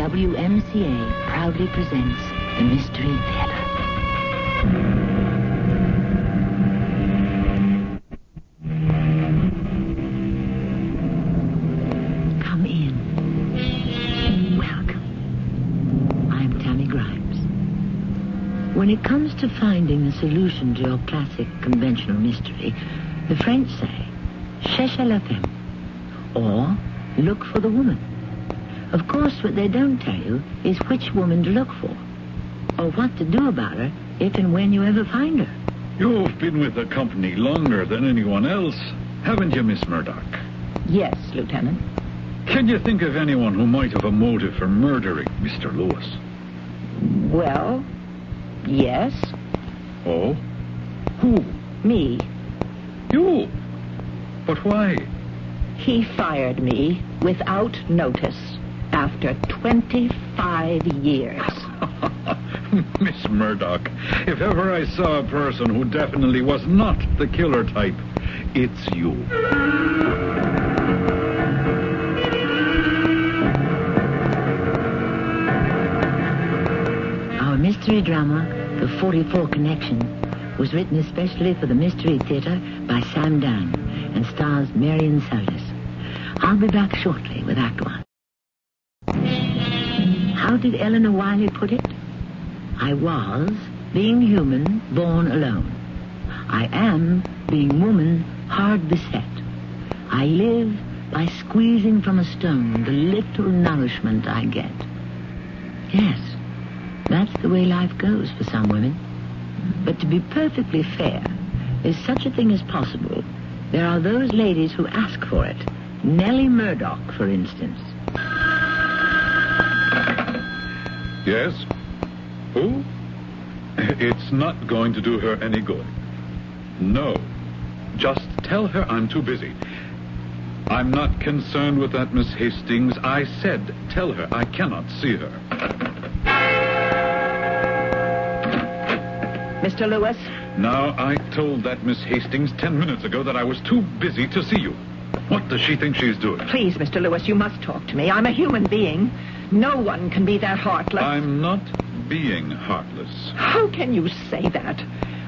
WMCA proudly presents the Mystery Theater. Come in. Welcome. I'm Tammy Grimes. When it comes to finding a solution to your classic conventional mystery, the French say, cherchez la femme, or look for the woman. Of course, what they don't tell you is which woman to look for, or what to do about her if and when you ever find her. You've been with the company longer than anyone else, haven't you, Miss Murdoch? Yes, Lieutenant. Can you think of anyone who might have a motive for murdering Mr. Lewis? Well, yes. Oh? Who? Me. You? But why? He fired me without notice after 25 years. Miss Murdoch, if ever I saw a person who definitely was not the killer type, it's you. Our mystery drama, The 44 Connection, was written especially for the Mystery Theater by Sam Dan and stars Marion Seldes. I'll be back shortly with Act One. How did Eleanor Wiley put it? I was, being human, born alone. I am, being woman, hard beset. I live by squeezing from a stone the little nourishment I get. Yes, that's the way life goes for some women. But to be perfectly fair, if such a thing is possible, there are those ladies who ask for it. Nellie Murdoch, for instance. Yes? Who? It's not going to do her any good. No. Just tell her I'm too busy. I'm not concerned with that, Miss Hastings. I said tell her I cannot see her. Mr. Lewis? Now, I told that Miss Hastings 10 minutes ago that I was too busy to see you. What does she think she's doing? Please, Mr. Lewis, you must talk to me. I'm a human being. No one can be that heartless. I'm not being heartless. How can you say that?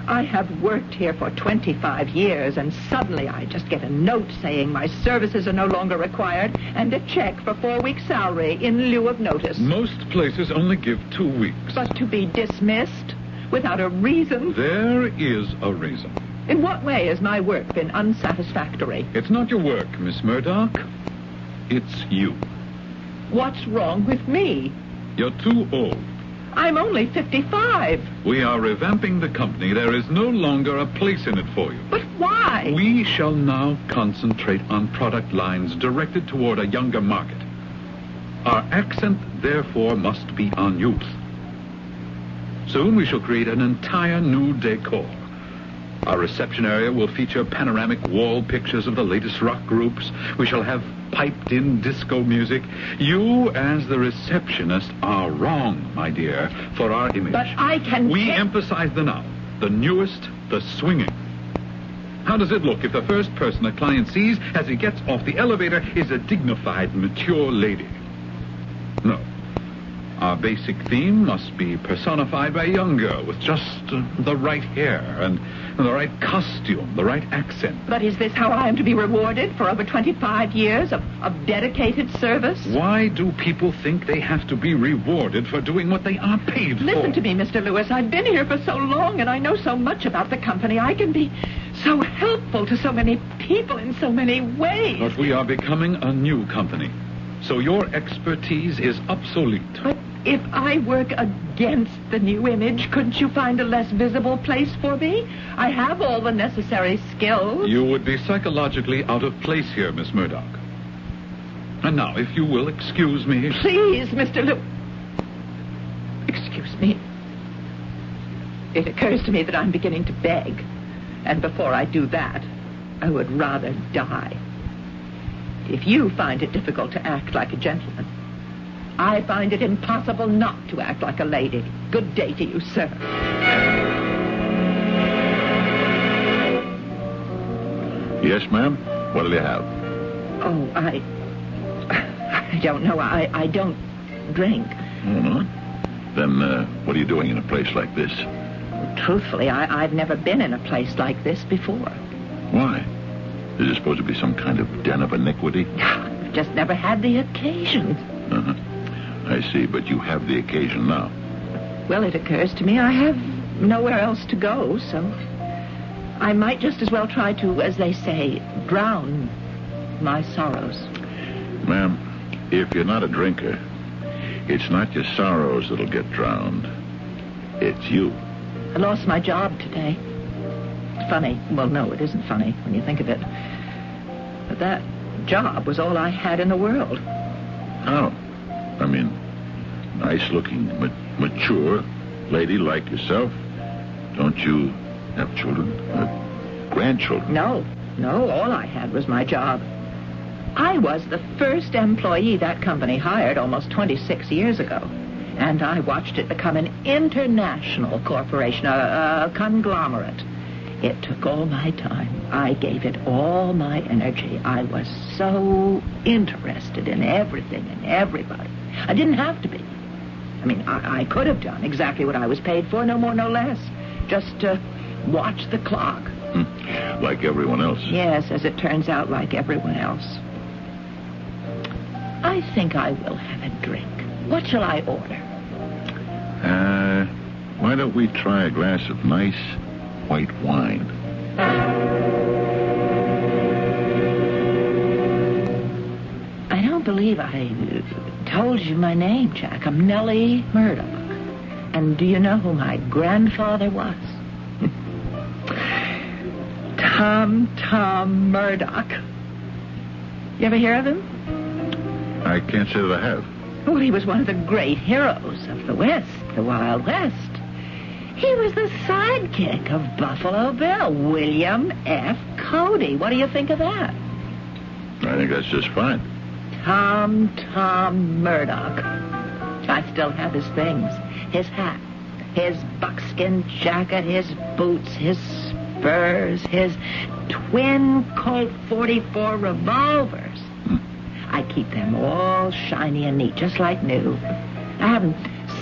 I have worked here for 25 years, and suddenly I just get a note saying my services are no longer required and a check for 4 weeks' salary in lieu of notice. Most places only give 2 weeks. But to be dismissed without a reason? There is a reason. In what way has my work been unsatisfactory? It's not your work, Miss Murdoch. It's you. What's wrong with me? You're too old. I'm only 55. We are revamping the company. There is no longer a place in it for you. But why? We shall now concentrate on product lines directed toward a younger market. Our accent, therefore, must be on youth. Soon we shall create an entire new decor. Our reception area will feature panoramic wall pictures of the latest rock groups. We shall have piped-in disco music. You, as the receptionist, are wrong, my dear, for our image. But I can... We emphasize the now, the newest, the swinging. How does it look if the first person a client sees as he gets off the elevator is a dignified, mature lady? No. Our basic theme must be personified by a young girl with just the right hair and the right costume, the right accent. But is this how I am to be rewarded for over 25 years of dedicated service? Why do people think they have to be rewarded for doing what they are paid for? Listen to me, Mr. Lewis. I've been here for so long, and I know so much about the company. I can be so helpful to so many people in so many ways. But we are becoming a new company, so your expertise is obsolete. But if I work against the new image, couldn't you find a less visible place for me? I have all the necessary skills. You would be psychologically out of place here, Miss Murdoch. And now, if you will excuse me... Please, Mr. Excuse me. It occurs to me that I'm beginning to beg. And before I do that, I would rather die. If you find it difficult to act like a gentleman, I find it impossible not to act like a lady. Good day to you, sir. Yes, ma'am? What'll you have? Oh, I don't know. I don't drink. Oh, no? Then what are you doing in a place like this? Truthfully, I've never been in a place like this before. Why? Is it supposed to be some kind of den of iniquity? I've just never had the occasion. Uh-huh. I see, but you have the occasion now. Well, it occurs to me I have nowhere else to go, so I might just as well try to, as they say, drown my sorrows. Ma'am, if you're not a drinker, it's not your sorrows that'll get drowned. It's you. I lost my job today. Funny. Well, no, it isn't funny when you think of it. But that job was all I had in the world. How? I mean, nice-looking, mature lady like yourself. Don't you have children? Grandchildren? No, all I had was my job. I was the first employee that company hired almost 26 years ago. And I watched it become an international corporation, a conglomerate. It took all my time. I gave it all my energy. I was so interested in everything and everybody. I didn't have to be. I mean, I could have done exactly what I was paid for, no more, no less. Just to watch the clock. Like everyone else. Yes, as it turns out, like everyone else. I think I will have a drink. What shall I order? Why don't we try a glass of nice white wine? I don't believe I told you my name, Jack. I'm Nellie Murdoch. And do you know who my grandfather was? Tom Murdoch. You ever hear of him? I can't say that I have. Well, he was one of the great heroes of the West, the Wild West. He was the sidekick of Buffalo Bill, William F. Cody. What do you think of that? I think that's just fine. Tom Murdoch. I still have his things. His hat, his buckskin jacket, his boots, his spurs, his twin Colt 44 revolvers. I keep them all shiny and neat, just like new. I have them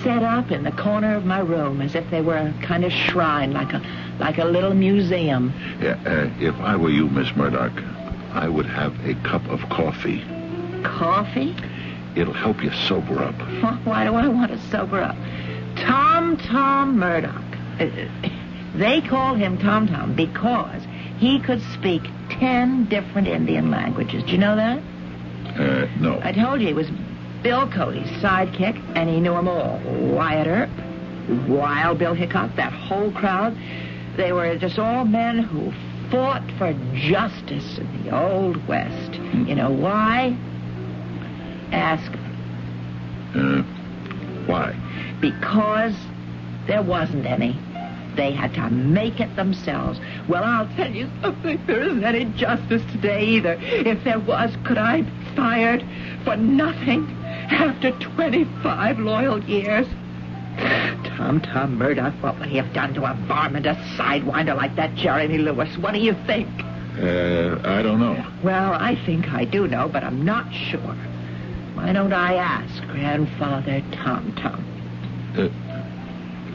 set up in the corner of my room as if they were a kind of shrine, like a little museum. Yeah, if I were you, Miss Murdoch, I would have a cup of coffee. Coffee? It'll help you sober up. Why do I want to sober up? Tom Murdoch. They call him Tom because he could speak 10 different Indian languages. Do you know that? No. I told you he was Bill Cody's sidekick, and he knew them all. Wyatt Earp, Wild Bill Hickok, that whole crowd. They were just all men who fought for justice in the Old West. You know why? Ask me. Why? Because there wasn't any. They had to make it themselves. Well, I'll tell you something. There isn't any justice today either. If there was, could I be fired for nothing after 25 loyal years? Tom Murdoch, what would he have done to a varmint, a sidewinder like that Jeremy Lewis? What do you think? I don't know. Well, I think I do know, but I'm not sure. Why don't I ask Grandfather Tom?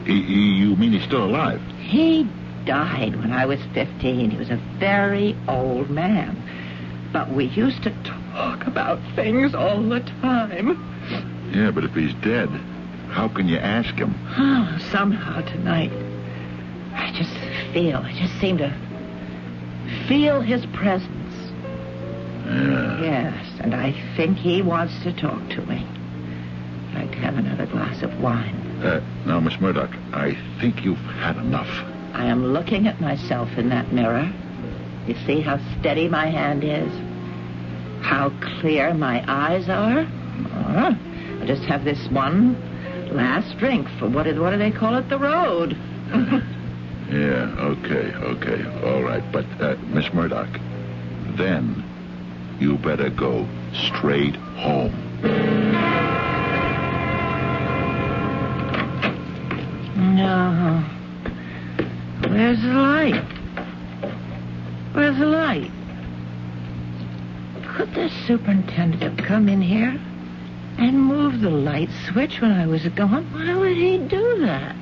You mean he's still alive? He died when I was 15. He was a very old man. But we used to talk about things all the time. Yeah, but if he's dead, how can you ask him? Oh, somehow tonight, I just seem to feel his presence. Yeah. Yes, and I think he wants to talk to me. I'd like to have another glass of wine. Now, Miss Murdoch, I think you've had enough. I am looking at myself in that mirror. You see how steady my hand is? How clear my eyes are? I'll just have this one last drink for what do they call it? The road. Yeah, okay. All right. But, Miss Murdoch, then you better go straight home. No. Where's the light? Where's the light? Could the superintendent have come in here? And move the light switch when I was gone? Why would he do that?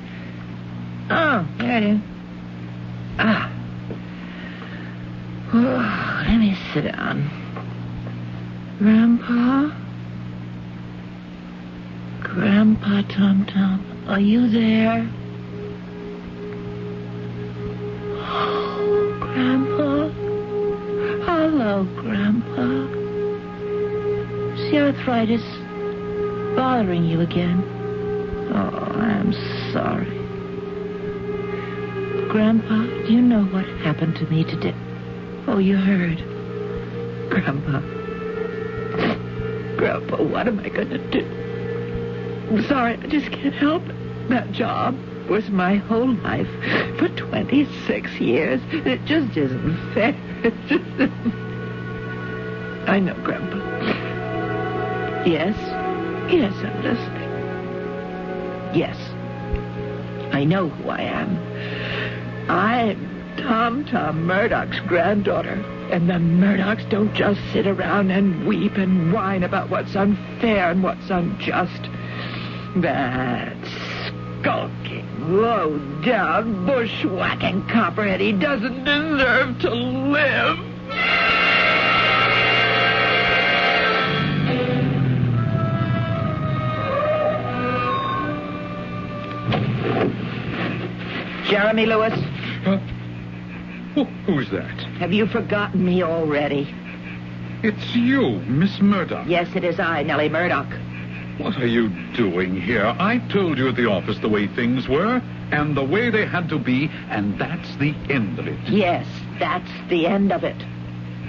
Oh, there it is. Ah. Oh, let me sit down. Grandpa? Grandpa Tom, are you there? Oh, Grandpa? Hello, Grandpa. Is the arthritis bothering you again? Oh, I'm sorry. Grandpa, do you know what happened to me today? Oh, you heard. Grandpa, what am I going to do? I'm sorry, I just can't help it. That job was my whole life for 26 years. It just isn't fair. It just isn't. I know, Grandpa. Yes, I'm listening. Yes, I know who I am. I'm Tom Murdoch's granddaughter. And the Murdochs don't just sit around and weep and whine about what's unfair and what's unjust. That skulking, low-down, bushwhacking copperhead, he doesn't deserve to live. Jeremy Lewis? Who's that? Have you forgotten me already? It's you, Miss Murdoch. Yes, it is I, Nellie Murdoch. What are you doing here? I told you at the office the way things were and the way they had to be, and that's the end of it. Yes, that's the end of it.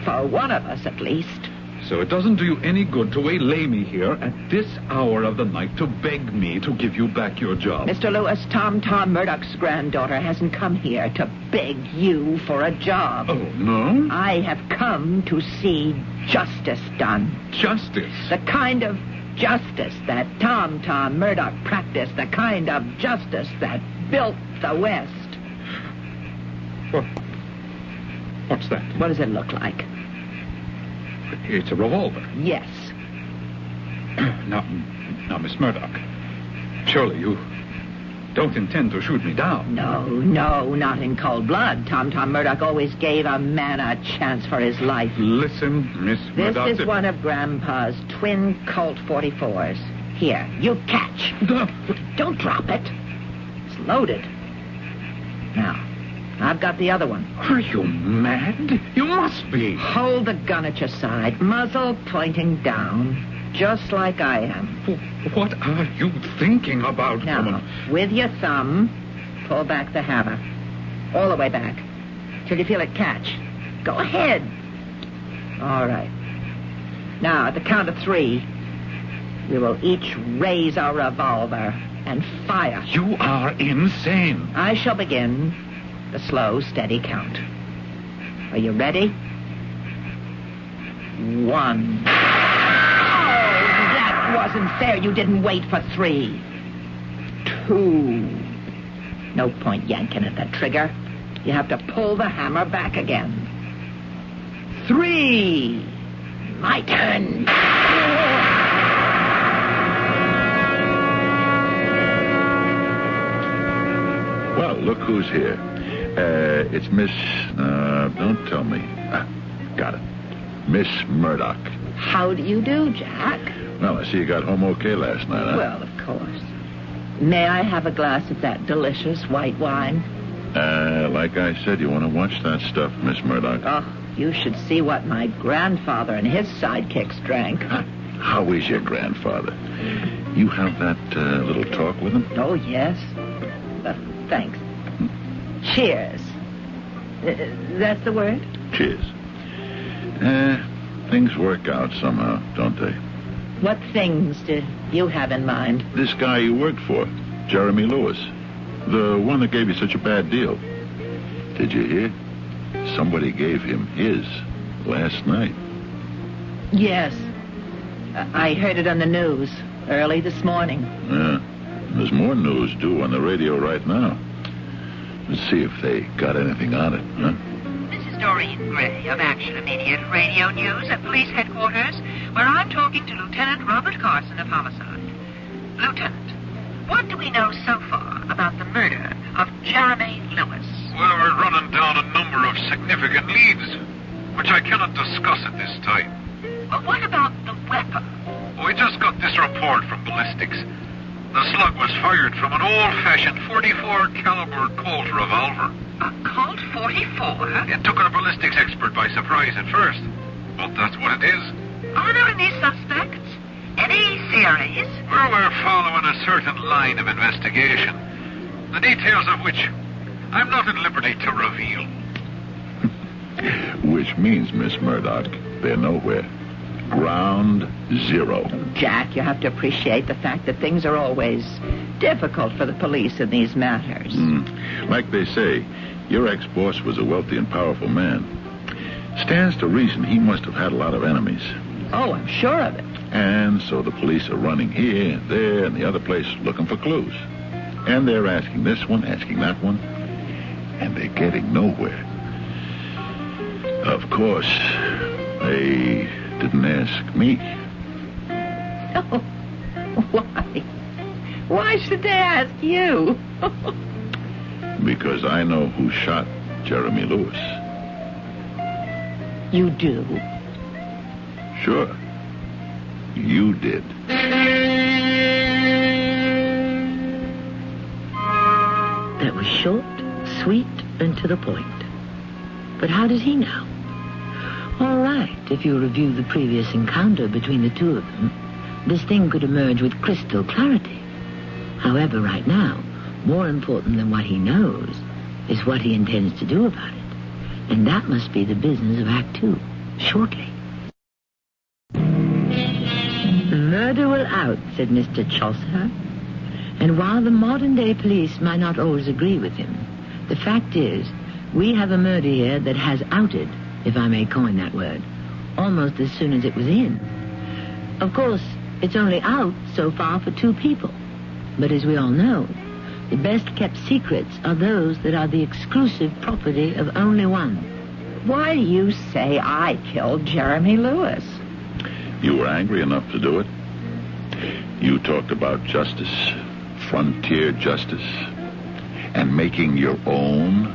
For one of us, at least. So it doesn't do you any good to waylay me here at this hour of the night to beg me to give you back your job. Mr. Lewis, Tom Murdoch's granddaughter hasn't come here to beg you for a job. Oh, no? I have come to see justice done. Justice? The kind of justice that Tom Murdoch practiced, the kind of justice that built the West. What's that? What does it look like? It's a revolver. Yes. Now, Miss Murdoch, surely you don't intend to shoot me down. No, not in cold blood. Tom Murdoch always gave a man a chance for his life. Listen, Miss Murdoch. This is one of Grandpa's twin Colt 44s. Here, you catch. Don't drop it. It's loaded. Now, I've got the other one. Are you mad? You must be. Hold the gun at your side, muzzle pointing down, just like I am. What are you thinking about, now, woman? With your thumb, pull back the hammer. All the way back. Till you feel it catch. Go ahead. All right. Now, at the count of 3, we will each raise our revolver and fire. You are insane. I shall begin the slow, steady count. Are you ready? 1. Oh, that wasn't fair. You didn't wait for 3. 2. No point yanking at that trigger. You have to pull the hammer back again. 3. My turn. Well, look who's here. It's Miss... don't tell me. Got it. Miss Murdoch. How do you do, Jack? Well, I see you got home okay last night, huh? Well, of course. May I have a glass of that delicious white wine? Like I said, you want to watch that stuff, Miss Murdoch. Oh, you should see what my grandfather and his sidekicks drank. How is your grandfather? You have that little talk with him? Oh, yes. Thanks. Cheers. That's the word? Cheers. Things work out somehow, don't they? What things did you have in mind? This guy you worked for, Jeremy Lewis. The one that gave you such a bad deal. Did you hear? Somebody gave him his last night. Yes. I heard it on the news early this morning. Yeah. There's more news due on the radio right now. Let's see if they got anything on it, huh? This is Doreen Gray of Action Immediate Radio News at Police Headquarters. where I'm talking to Lieutenant Robert Carson of Homicide. Lieutenant, what do we know so far about the murder of Jeremy Lewis? Well, we're running down a number of significant leads, which I cannot discuss at this time. But what about the weapon? We just got this report from ballistics. The slug was fired from an old-fashioned .44 caliber Colt revolver. A Colt 44? It took our ballistics expert by surprise at first, but that's what it is. Are there any suspects? Any theories? Well, we're following a certain line of investigation, the details of which I'm not at liberty to reveal. Which means, Miss Murdoch, they're nowhere. Ground zero. Jack, you have to appreciate the fact that things are always difficult for the police in these matters. Like they say, your ex-boss was a wealthy and powerful man. Stands to reason he must have had a lot of enemies. Oh, I'm sure of it. And so the police are running here and there and the other place looking for clues. And they're asking this one, asking that one, and they're getting nowhere. Of course, they didn't ask me. Oh, why? Why should they ask you? Because I know who shot Jeremy Lewis. You do? Sure. You did. That was short, sweet, and to the point. But how did he know? All right, if you review the previous encounter between the two of them, this thing could emerge with crystal clarity. However, right now, more important than what he knows is what he intends to do about it. And that must be the business of Act Two, shortly. Murder will out, said Mr. Chaucer. And while the modern-day police might not always agree with him, the fact is, we have a murder here that has outed, if I may coin that word, almost as soon as it was in. Of course, it's only out so far for two people. But as we all know, the best-kept secrets are those that are the exclusive property of only one. Why do you say I killed Jeremy Lewis? You were angry enough to do it. You talked about justice, frontier justice, and making your own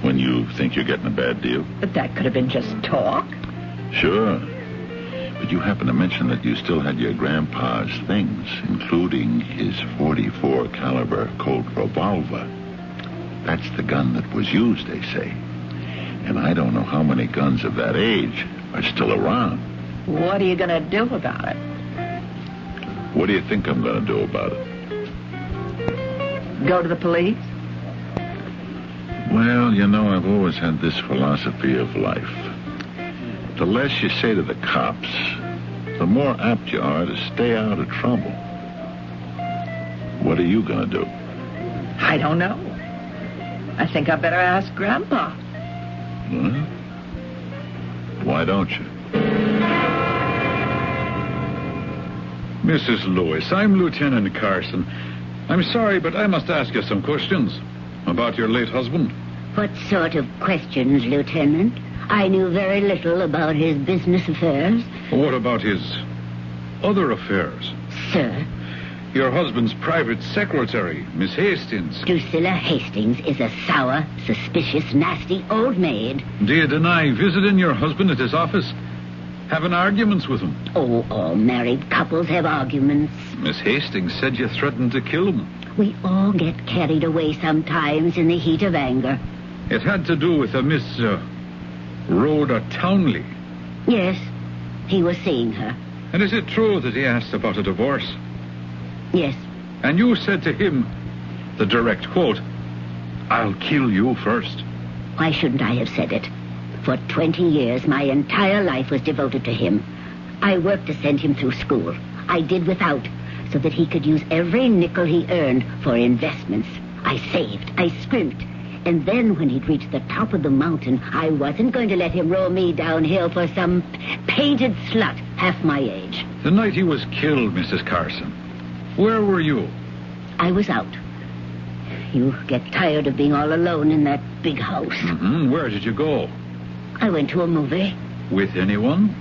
when you think you're getting a bad deal. But that could have been just talk. Sure. But you happened to mention that you still had your grandpa's things, including his .44 caliber Colt revolver. That's the gun that was used, they say. And I don't know how many guns of that age are still around. What are you going to do about it? What do you think I'm going to do about it? Go to the police? Well, you know, I've always had this philosophy of life. The less you say to the cops, the more apt you are to stay out of trouble. What are you going to do? I don't know. I think I better ask Grandpa. Huh? Why don't you? Mrs. Lewis, I'm Lieutenant Carson. I'm sorry, but I must ask you some questions about your late husband. What sort of questions, Lieutenant? I knew very little about his business affairs. What about his other affairs? Sir, Your husband's private secretary, Miss Hastings. Drusilla Hastings is a sour, suspicious, nasty old maid. Do you deny visiting your husband at his office? Having arguments with him? Oh, all married couples have arguments. Miss Hastings said you threatened to kill him. We all get carried away sometimes in the heat of anger. It had to do with a Miss Rhoda Townley. Yes, he was seeing her. And is it true that he asked about a divorce? Yes. And you said to him, the direct quote, "I'll kill you first." Why shouldn't I have said it? For 20 years, my entire life was devoted to him. I worked to send him through school. I did without, so that he could use every nickel he earned for investments. I saved, I scrimped. And then when he'd reached the top of the mountain, I wasn't going to let him roll me downhill for some painted slut half my age. The night he was killed, Mrs. Carson, where were you? I was out. You get tired of being all alone in that big house. Mm-hmm. Where did you go? I went to a movie. With anyone?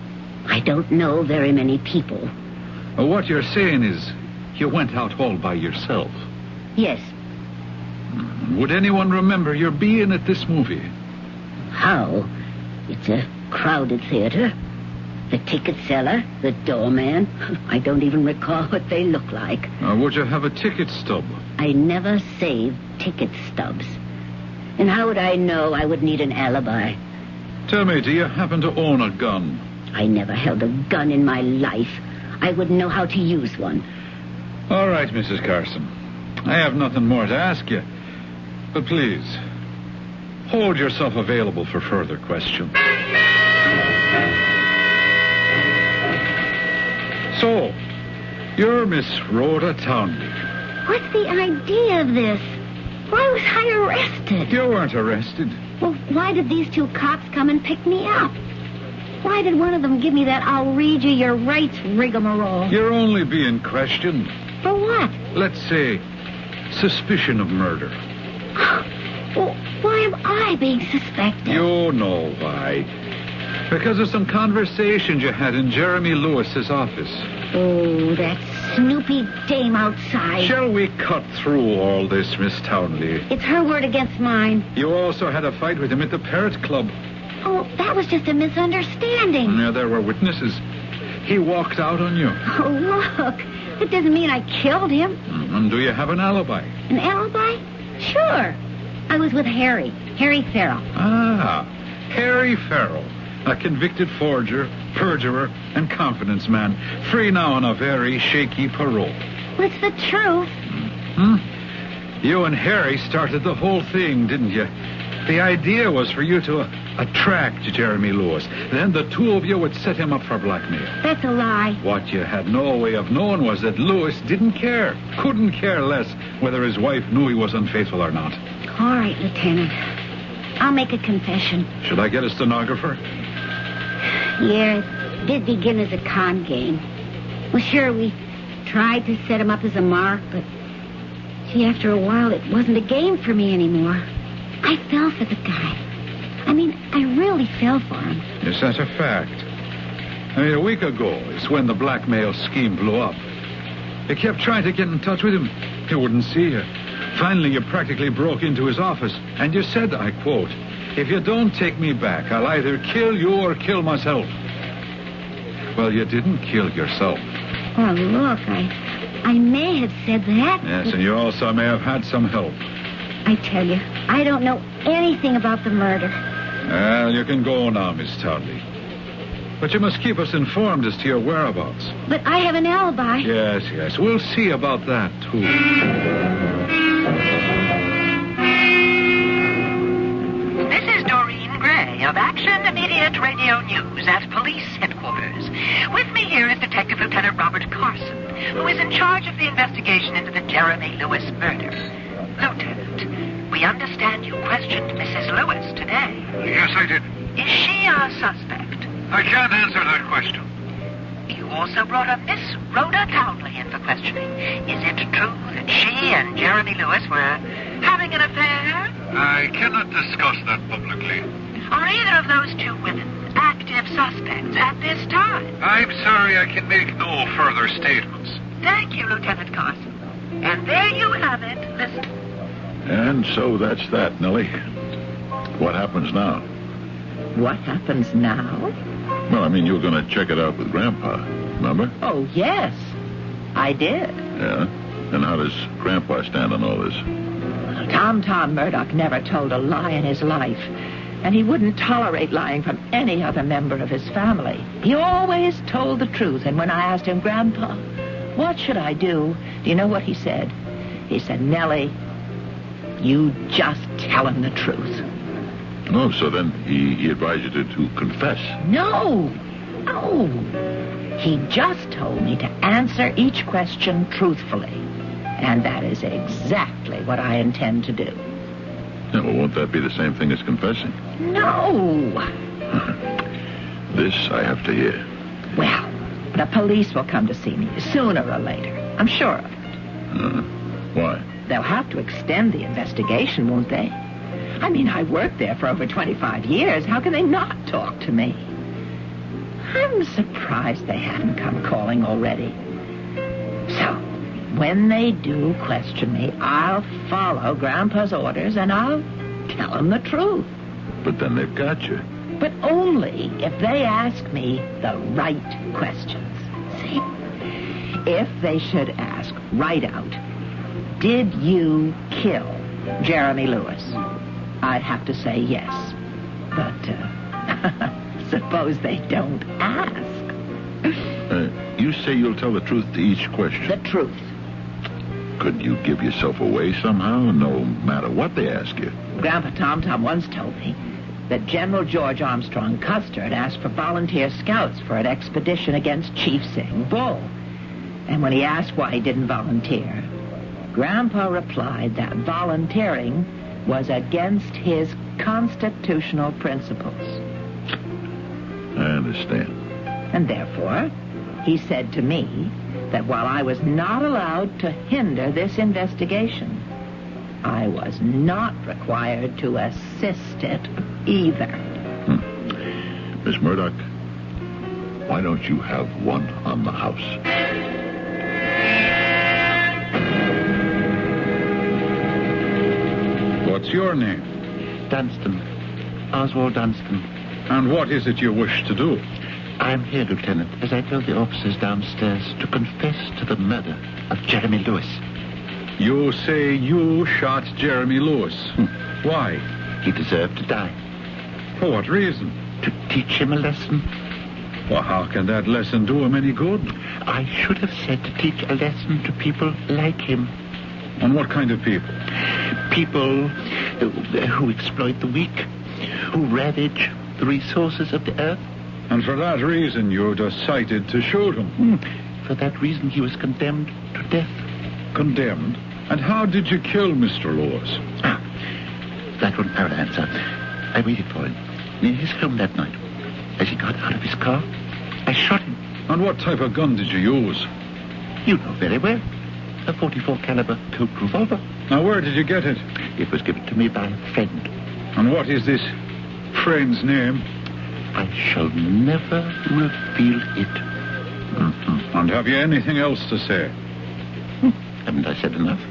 I don't know very many people. What you're saying is you went out all by yourself. Yes. Would anyone remember your being at this movie? How? It's a crowded theater. The ticket seller, the doorman. I don't even recall what they look like. Would you have a ticket stub? I never saved ticket stubs. And how would I know I would need an alibi? Tell me, do you happen to own a gun? I never held a gun in my life. I wouldn't know how to use one. All right, Mrs. Carson. I have nothing more to ask you. But please, hold yourself available for further questions. So, you're Miss Rhoda Townley. What's the idea of this? Why was I arrested? You weren't arrested. Well, why did these two cops come and pick me up? Why did one of them give me that I'll read you your rights rigmarole? You're only being questioned. For what? Let's say, suspicion of murder. Well, why am I being suspected? You know why. Because of some conversations you had in Jeremy Lewis's office. Oh, that snoopy dame outside. Shall we cut through all this, Miss Townley? It's her word against mine. You also had a fight with him at the Parrot Club. Oh, that was just a misunderstanding. Yeah, there were witnesses. He walked out on you. Oh, look. It doesn't mean I killed him. And do you have an alibi? An alibi? Sure. I was with Harry Farrell. Ah, Harry Farrell. A convicted forger, perjurer, and confidence man. Free now on a very shaky parole. What's the truth? You and Harry started the whole thing, didn't you? The idea was for you to attract Jeremy Lewis. Then the two of you would set him up for blackmail. That's a lie. What you had no way of knowing was that Lewis didn't care, couldn't care less whether his wife knew he was unfaithful or not. All right, Lieutenant. I'll make a confession. Should I get a stenographer? Yeah, it did begin as a con game. Well, sure, we tried to set him up as a mark, but, gee, after a while, it wasn't a game for me anymore. I fell for the guy. I mean, I really fell for him. Is that a fact? I mean, a week ago is when the blackmail scheme blew up. You kept trying to get in touch with him. He wouldn't see you. Finally, you practically broke into his office, and you said, I quote, "If you don't take me back, I'll either kill you or kill myself." Well, you didn't kill yourself. Oh, look, I may have said that. Yes, and you also may have had some help. I tell you, I don't know anything about the murder. Well, you can go now, Miss Townley. But you must keep us informed as to your whereabouts. But I have an alibi. Yes, we'll see about that, too. This is Doreen Gray of Action Immediate Radio News at Police Headquarters. With me here is Detective Lieutenant Robert Carson, who is in charge of the investigation into the Jeremy Lewis murder. Lieutenant, we understand you questioned Mrs. Lewis today. Yes, I did. Is she our suspect? I can't answer that question. You also brought a Miss Rhoda Townley in for questioning. Is it true that she and Jeremy Lewis were having an affair? I cannot discuss that publicly. Are either of those two women active suspects at this time? I'm sorry I can make no further statements. Thank you, Lieutenant Carson. And there you have it. Listen. And so that's that, Nellie. What happens now? What happens now? Well, I mean, you were going to check it out with Grandpa, remember? Oh, yes. I did. Yeah? And how does Grandpa stand on all this? Tom Murdoch never told a lie in his life. And he wouldn't tolerate lying from any other member of his family. He always told the truth. And when I asked him, Grandpa, what should I do? Do you know what he said? He said, Nellie, you just tell him the truth. Oh, so then he advised you to confess. No. He just told me to answer each question truthfully. And that is exactly what I intend to do. Yeah, well, won't that be the same thing as confessing? No. This I have to hear. Well, the police will come to see me sooner or later. I'm sure of it. Why? They'll have to extend the investigation, won't they? I mean, I worked there for over 25 years. How can they not talk to me? I'm surprised they haven't come calling already. So, when they do question me, I'll follow Grandpa's orders and I'll tell them the truth. But then they've got you. But only if they ask me the right questions. See? If they should ask right out, did you kill Jeremy Lewis? I'd have to say yes. But, suppose they don't ask. You say you'll tell the truth to each question. The truth. Could you give yourself away somehow, no matter what they ask you? Grandpa Tom once told me that General George Armstrong Custer had asked for volunteer scouts for an expedition against Chief Sitting Bull. And when he asked why he didn't volunteer, Grandpa replied that volunteering was against his constitutional principles. I understand. And therefore, he said to me that while I was not allowed to hinder this investigation, I was not required to assist it either. Miss Murdoch, why don't you have one on the house? What's your name? Dunstan. Oswald Dunstan. And what is it you wish to do? I'm here, Lieutenant, as I told the officers downstairs, to confess to the murder of Jeremy Lewis. You say you shot Jeremy Lewis. Why? He deserved to die. For what reason? To teach him a lesson. Well, how can that lesson do him any good? I should have said to teach a lesson to people like him. And what kind of people? People who exploit the weak, who ravage the resources of the earth. And for that reason, you decided to shoot him? For that reason, he was condemned to death. Condemned? And how did you kill Mr. Lewis? That one I will answer. I waited for him near his home that night. As he got out of his car, I shot him. And what type of gun did you use? You know very well. A 44 caliber Colt revolver. Now, where did you get it? It was given to me by a friend. And what is this friend's name? I shall never reveal it. And have you anything else to say? Haven't I said enough?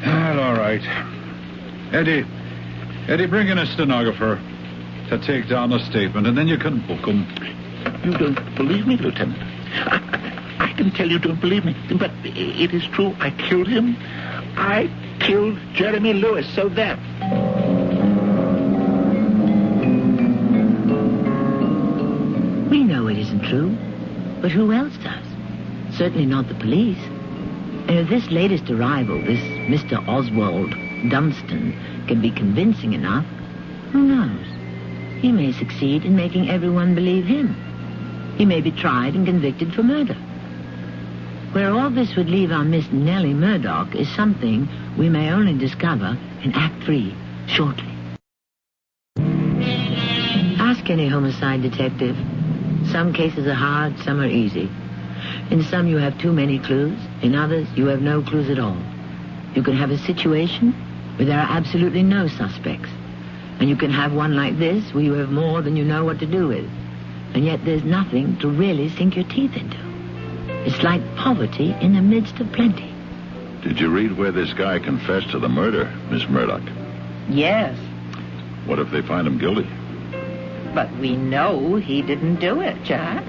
Well, all right. Eddie, bring in a stenographer to take down a statement, and then you can book him. You don't believe me, Lieutenant? I can tell you don't believe me, but it is true. I killed him. I killed Jeremy Lewis, so there. We know it isn't true, but who else does? Certainly not the police. And if this latest arrival, this Mr. Oswald Dunstan, can be convincing enough, who knows? He may succeed in making everyone believe him. He may be tried and convicted for murder. Where all this would leave our Miss Nellie Murdoch is something we may only discover in Act 3 shortly. Ask any homicide detective. Some cases are hard, some are easy. In some you have too many clues. In others you have no clues at all. You can have a situation where there are absolutely no suspects. And you can have one like this where you have more than you know what to do with. And yet there's nothing to really sink your teeth into. It's like poverty in the midst of plenty. Did you read where this guy confessed to the murder, Miss Murdoch? Yes. What if they find him guilty? But we know he didn't do it, Jack.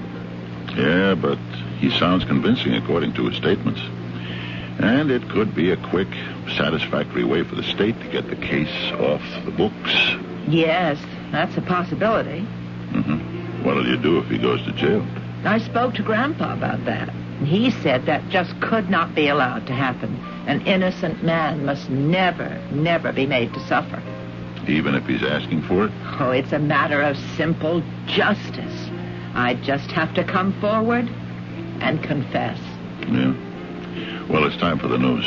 Yeah, but he sounds convincing according to his statements. And it could be a quick, satisfactory way for the state to get the case off the books. Yes, that's a possibility. What'll you do if he goes to jail? I spoke to Grandpa about that. He said that just could not be allowed to happen. An innocent man must never be made to suffer. Even if he's asking for it? Oh, it's a matter of simple justice. I just have to come forward and confess. Yeah. Well, it's time for the news.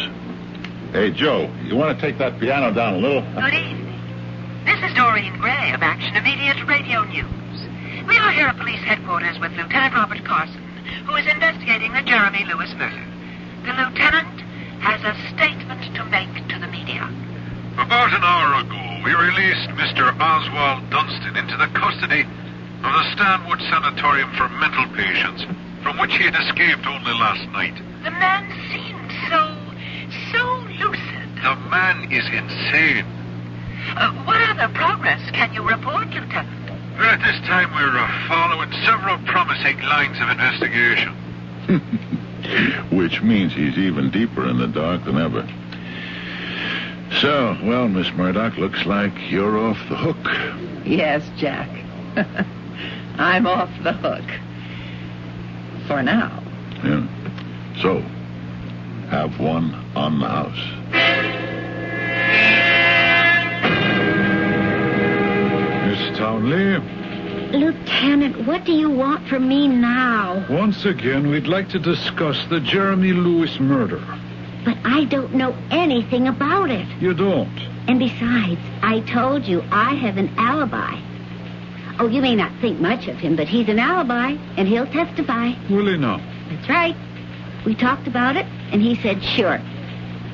Hey, Joe, you want to take that piano down a little? Good evening. This is Doreen Gray of Action Immediate Radio News. We are here at police headquarters with Lieutenant Robert Carson, who is investigating the Jeremy Lewis murder. The lieutenant has a statement to make to the media. About an hour ago, we released Mr. Oswald Dunstan into the custody of the Stanwood Sanatorium for Mental Patients, from which he had escaped only last night. The man seemed so lucid. The man is insane. What other progress can you report, Lieutenant? At this time, we're following several promising lines of investigation. Which means he's even deeper in the dark than ever. So, well, Miss Murdoch, looks like you're off the hook. Yes, Jack. I'm off the hook. For now. Yeah. So, have one on the house. Miss Townley, Lieutenant, what do you want from me now? once again, we'd like to discuss the Jeremy Lewis murder. But I don't know anything about it. You don't? And besides, I told you I have an alibi. Oh, you may not think much of him, but he's an alibi, and he'll testify. Will he not? That's right. We talked about it, and he said sure.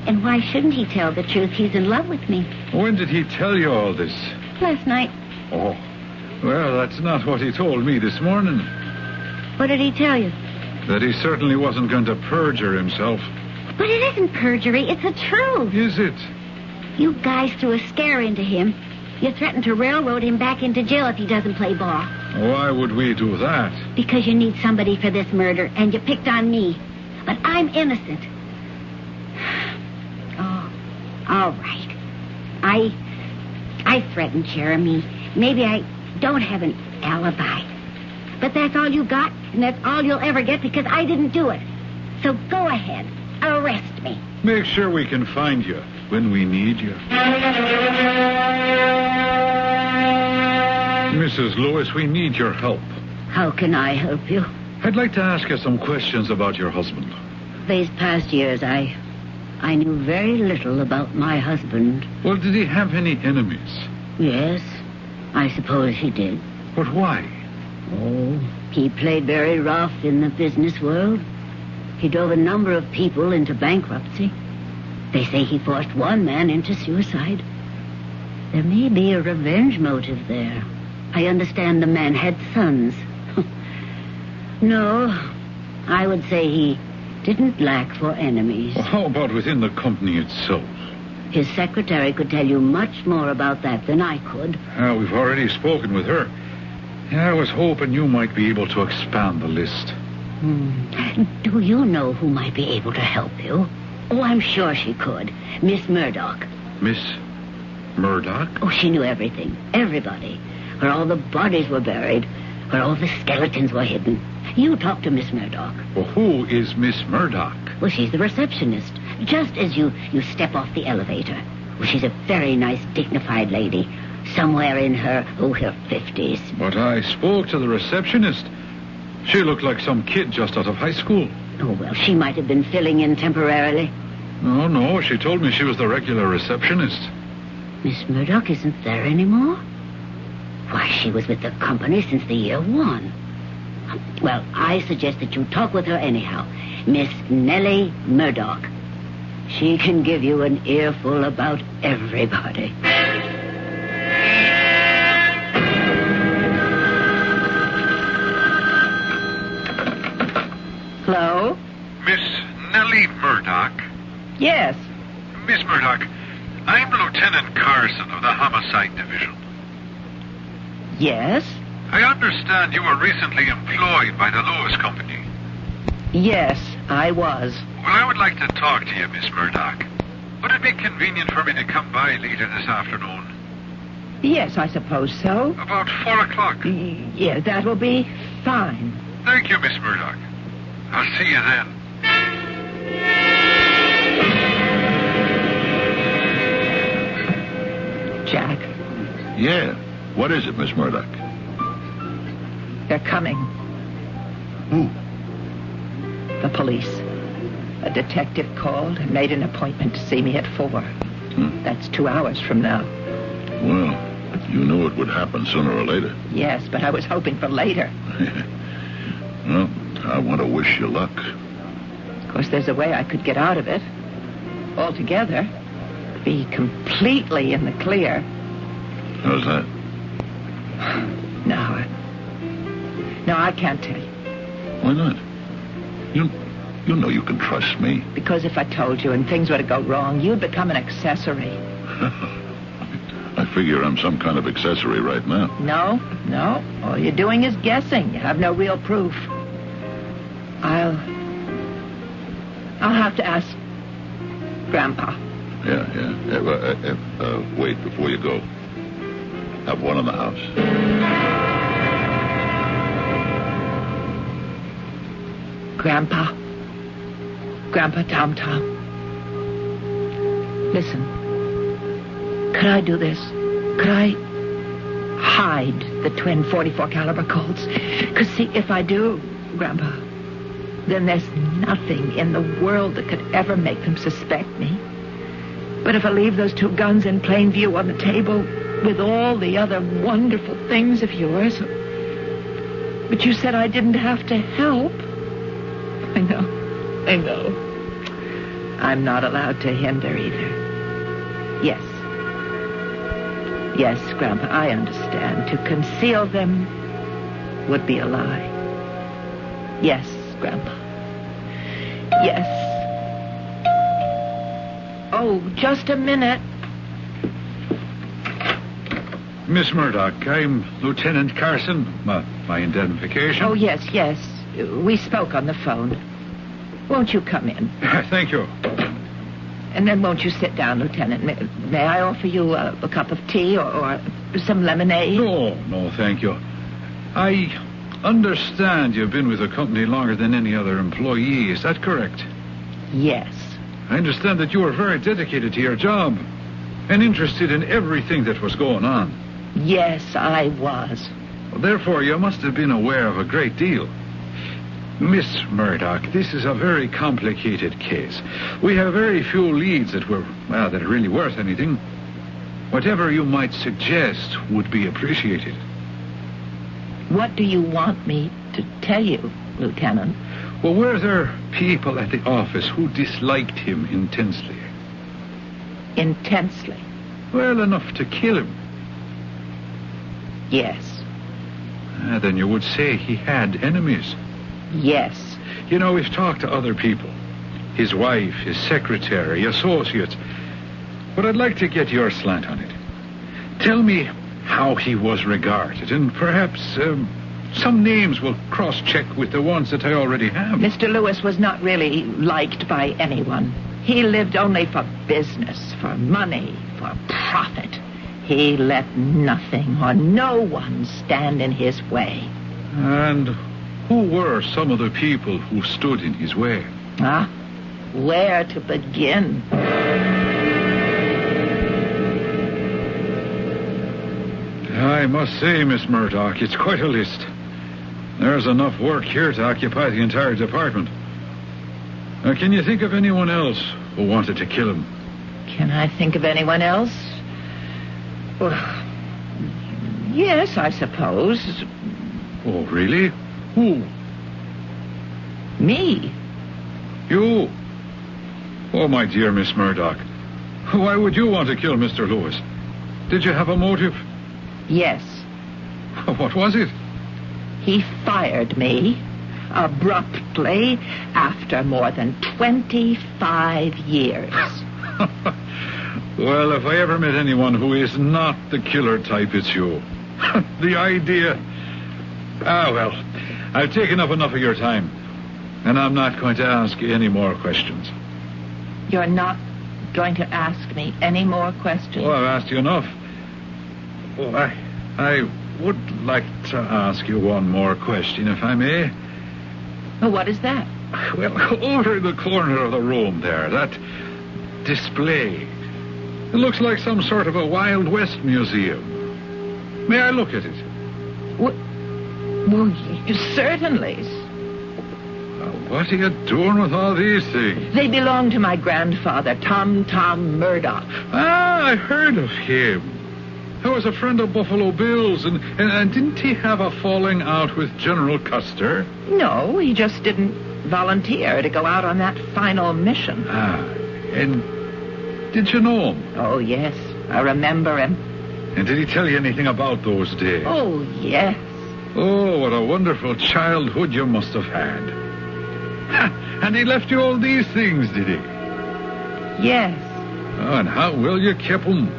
And why shouldn't he tell the truth? He's in love with me. When did he tell you all this? Last night. Oh, well, that's not what he told me this morning. What did he tell you? That he certainly wasn't going to perjure himself. But it isn't perjury. It's the truth. Is it? You guys threw a scare into him. You threatened to railroad him back into jail if he doesn't play ball. Why would we do that? Because you need somebody for this murder, and you picked on me. But I'm innocent. Oh, all right. I threatened Jeremy. Maybe I don't have an alibi. But that's all you got, and that's all you'll ever get because I didn't do it. So go ahead. Arrest me. Make sure we can find you when we need you. Mrs. Lewis, we need your help. How can I help you? I'd like to ask you some questions about your husband. These past years, I knew very little about my husband. Well, did he have any enemies? Yes, I suppose he did. But why? Oh, he played very rough in the business world. He drove a number of people into bankruptcy. They say he forced one man into suicide. There may be a revenge motive there. I understand the man had sons. No, I would say he didn't lack for enemies. Well, how about within the company itself? His secretary could tell you much more about that than I could. We've already spoken with her. I was hoping you might be able to expand the list. Do you know who might be able to help you? Oh, I'm sure she could. Miss Murdoch. Miss Murdoch? Oh, she knew everything. Everybody. Where all the bodies were buried. Where all the skeletons were hidden. You talk to Miss Murdoch. Well, who is Miss Murdoch? Well, she's the receptionist. Just as you step off the elevator. Well, she's a very nice, dignified lady. Somewhere in her 50s. But I spoke to the receptionist. She looked like some kid just out of high school. Oh, well, she might have been filling in temporarily. No, she told me she was the regular receptionist. Miss Murdoch isn't there anymore? Why, she was with the company since the year 1. Well, I suggest that you talk with her anyhow. Miss Nellie Murdoch. She can give you an earful about everybody. Hello? Miss Nellie Murdoch? Yes. Miss Murdoch, I'm Lieutenant Carson of the Homicide Division. Yes? I understand you were recently employed by the Lewis Company. Yes, I was. Well, I would like to talk to you, Miss Murdoch. Would it be convenient for me to come by later this afternoon? Yes, I suppose so. About 4 o'clock. Yeah, that will be fine. Thank you, Miss Murdoch. I'll see you then. Jack, Yeah. What is it, Miss Murdoch? they're coming. Who? The police. A detective called and made an appointment to see me at 4. That's 2 hours from now. Well, you knew it would happen sooner or later. Yes, but I was hoping for later. Well, I want to wish you luck. Of course, there's a way I could get out of it. Altogether. Be completely in the clear. How's that? Now, No, I can't tell you. Why not? You know you can trust me. Because if I told you and things were to go wrong, you'd become an accessory. I figure I'm some kind of accessory right now. No. All you're doing is guessing. You have no real proof. I'll have to ask Grandpa. Yeah. Wait, before you go. Have one in the house. Grandpa Tom Tom. Listen. Could I do this? Could I hide the twin 44 caliber Colts? Because, see, if I do, Grandpa, then there's nothing in the world that could ever make them suspect me. But if I leave those two guns in plain view on the table with all the other wonderful things of yours... But you said I didn't have to help. I know. I'm not allowed to hinder either. Yes, Grandpa, I understand. To conceal them would be a lie. Yes, Grandpa. Yes. Oh, just a minute. Miss Murdoch, I'm Lieutenant Carson. My identification. Oh, yes. We spoke on the phone. Won't you come in? Thank you. And then won't you sit down, Lieutenant? May I offer you a cup of tea or some lemonade? No, thank you. I understand you've been with the company longer than any other employee. Is that correct? Yes. I understand that you were very dedicated to your job and interested in everything that was going on. Yes, I was. Well, therefore, you must have been aware of a great deal. Miss Murdoch, this is a very complicated case. We have very few leads that are really worth anything. Whatever you might suggest would be appreciated. What do you want me to tell you, Lieutenant? Well, were there people at the office who disliked him intensely? Intensely? Well, enough to kill him. Yes. Then you would say he had enemies. Yes. You know, we've talked to other people. His wife, his secretary, associates. But I'd like to get your slant on it. Tell me how he was regarded, and perhaps some names will cross-check with the ones that I already have. Mr. Lewis was not really liked by anyone. He lived only for business, for money, for profit. He let nothing or no one stand in his way. And who were some of the people who stood in his way? Where to begin? I must say, Miss Murdoch, it's quite a list. There's enough work here to occupy the entire department. Can you think of anyone else who wanted to kill him? Can I think of anyone else? Well, yes, I suppose. Oh, really? Who? Me. You? Oh, my dear Miss Murdoch. Why would you want to kill Mr. Lewis? Did you have a motive? Yes. What was it? He fired me abruptly after more than 25 years. Well, if I ever met anyone who is not the killer type, it's you. The idea... well, I've taken up enough of your time, and I'm not going to ask you any more questions. You're not going to ask me any more questions? Well, I've asked you enough. Oh, I would like to ask you one more question, if I may. Well, what is that? Well, over in the corner of the room there, that display. It looks like some sort of a Wild West museum. May I look at it? Well, certainly. What are you doing with all these things? They belong to my grandfather, Tom Murdoch. I heard of him. He was a friend of Buffalo Bill's, and didn't he have a falling out with General Custer? No, he just didn't volunteer to go out on that final mission. And did you know him? Oh, yes, I remember him. And did he tell you anything about those days? Oh, yes. Oh, what a wonderful childhood you must have had. And he left you all these things, did he? Yes. Oh, and how well you kept them.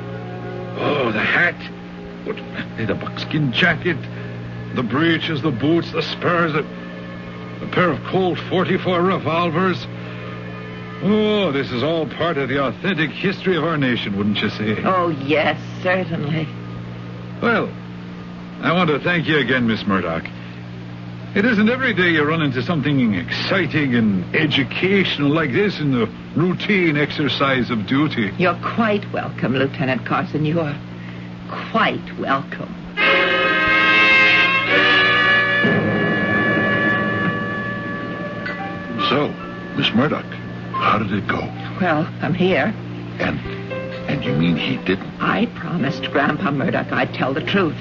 Oh, the hat, the buckskin jacket, the breeches, the boots, the spurs, a pair of Colt 44 revolvers. Oh, this is all part of the authentic history of our nation, wouldn't you say? Oh, yes, certainly. Well, I want to thank you again, Miss Murdoch. It isn't every day you run into something exciting and educational like this in the routine exercise of duty. You're quite welcome, Lieutenant Carson. You are quite welcome. So, Miss Murdoch, how did it go? Well, I'm here. And you mean he didn't? I promised Grandpa Murdoch I'd tell the truth.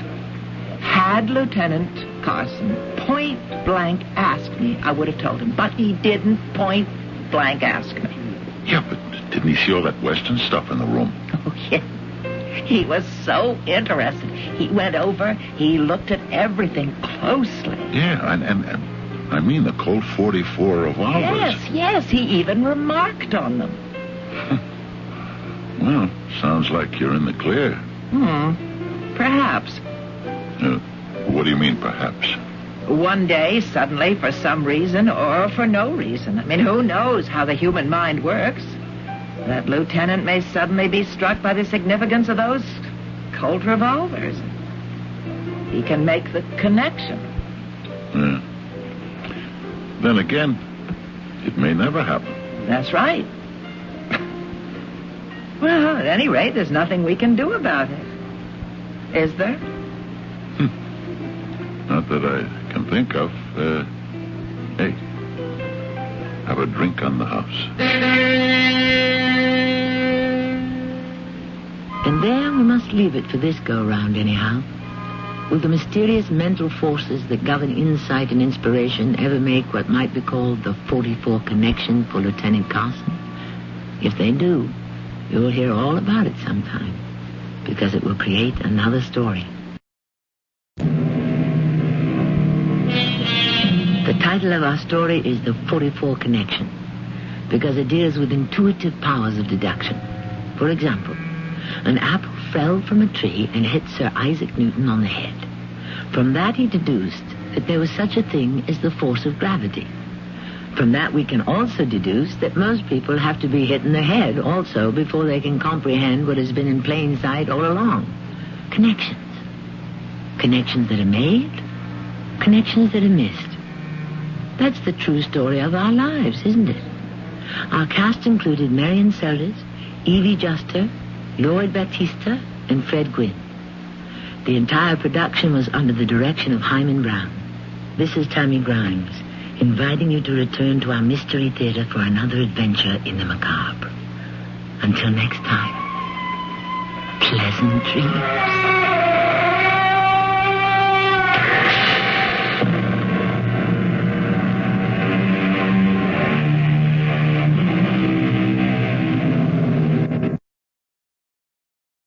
Had Lieutenant Carson point-blank asked me, I would have told him. But he didn't point-blank ask me. Yeah, but didn't he see all that Western stuff in the room? Oh, yeah. He was so interested. He went over, he looked at everything closely. Yeah, and I mean the Colt 44 revolvers. Yes, he even remarked on them. Well, sounds like you're in the clear. Perhaps. What do you mean, perhaps? One day, suddenly, for some reason, or for no reason. I mean, who knows how the human mind works? That lieutenant may suddenly be struck by the significance of those Colt revolvers. He can make the connection. Yeah. Then again, it may never happen. That's right. Well, at any rate, there's nothing we can do about it. Is there? Not that I can think of. Hey, have a drink on the house. And there we must leave it for this go-round, anyhow. Will the mysterious mental forces that govern insight and inspiration ever make what might be called the 44 connection for Lieutenant Carson? If they do, you'll hear all about it sometime, because it will create another story. The title of our story is The 44 Connection, because it deals with intuitive powers of deduction. For example, an apple fell from a tree and hit Sir Isaac Newton on the head. From that he deduced that there was such a thing as the force of gravity. From that we can also deduce that most people have to be hit in the head also before they can comprehend what has been in plain sight all along. Connections. Connections that are made, connections that are missed. That's the true story of our lives, isn't it? Our cast included Marion Seldes, Evie Juster, Lloyd Battista, and Fred Gwynne. The entire production was under the direction of Himan Brown. This is Tammy Grimes, inviting you to return to our Mystery Theater for another adventure in the macabre. Until next time, pleasant dreams.